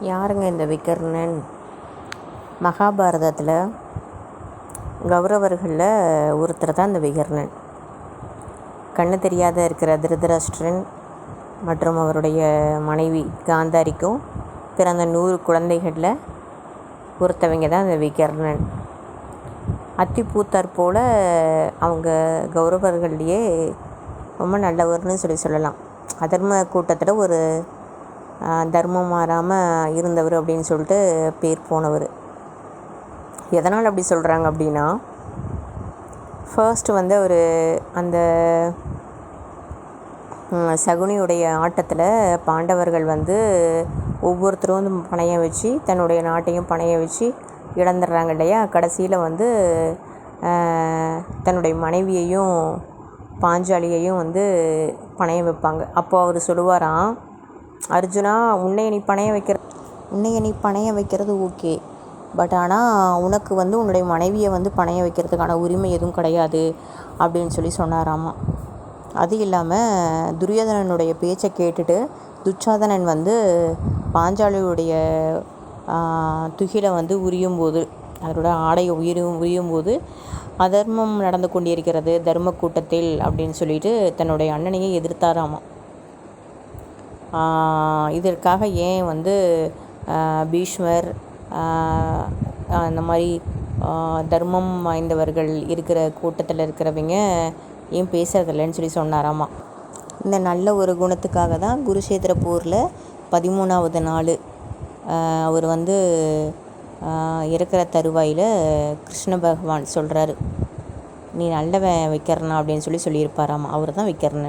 யாருங்க இந்த விகர்ணன்? மகாபாரதத்தில் கௌரவர்களில் ஒருத்தர் தான் இந்த விகர்ணன். கண்ணு தெரியாத இருக்கிற திருதராஷ்டிரன் மற்றும் அவருடைய மனைவி காந்தாரிக்கும் பிறந்த 100 குழந்தைகளில் ஒருத்தவங்க தான் இந்த விகர்ணன். அத்தி பூத்தார் போல் அவங்க கௌரவர்கள்லேயே ரொம்ப நல்லவர்னு சொல்லலாம். அதர்ம கூட்டத்தில் ஒரு தர்மம் மாறாமல் இருந்தவர் அப்படின்னு சொல்லிட்டு பேர் போனவர். எதனால் அப்படி சொல்கிறாங்க அப்படின்னா, ஃபர்ஸ்ட் அவர் அந்த சகுனியுடைய ஆட்டத்தில் பாண்டவர்கள் ஒவ்வொருத்தரும் பணையம் வச்சு தன்னுடைய நாட்டையும் பணையம் வச்சு இழந்துடுறாங்க இல்லையா. கடைசியில் தன்னுடைய மனைவியையும் பாஞ்சாலியையும் பணையம் வைப்பாங்க. அப்போது அவர் சொல்லுவாராம், அர்ஜுனா, உன்னைய நீ பணையம் வைக்கிறது ஓகே, பட் ஆனால் உனக்கு உன்னுடைய மனைவியை பணையம் வைக்கிறதுக்கான உரிமை எதுவும் கிடையாது அப்படின்னு சொன்னாராமா. அது இல்லாமல் துரியோதனனுடைய பேச்சை கேட்டுட்டு துச்சாதனன் பாஞ்சாலியுடைய துகிலை உரியும் போது, அதோட ஆடையை உரியும் போது அதர்மம் நடந்து கொண்டிருக்கிறது தர்ம கூட்டத்தில் அப்படின்னு சொல்லிட்டு தன்னுடைய அண்ணனையே எதிர்த்தாராமா. இதற்காக ஏன் பீஷ்மர் அந்த மாதிரி தர்மம் வாய்ந்தவர்கள் இருக்கிற கூட்டத்தில் இருக்கிறவங்க ஏன் பேசுறதில்லைன்னு சொன்னாராமா. இந்த நல்ல ஒரு குணத்துக்காக தான் குருஷேத்திர போரில் 13வது நாள் அவர் இருக்கிற தருவாயில் கிருஷ்ண பகவான் சொல்கிறாரு, நீ நல்லவன் விகர்ணா அப்படின்னு சொல்லியிருப்பாராமா. அவர் தான் விகர்ணன்.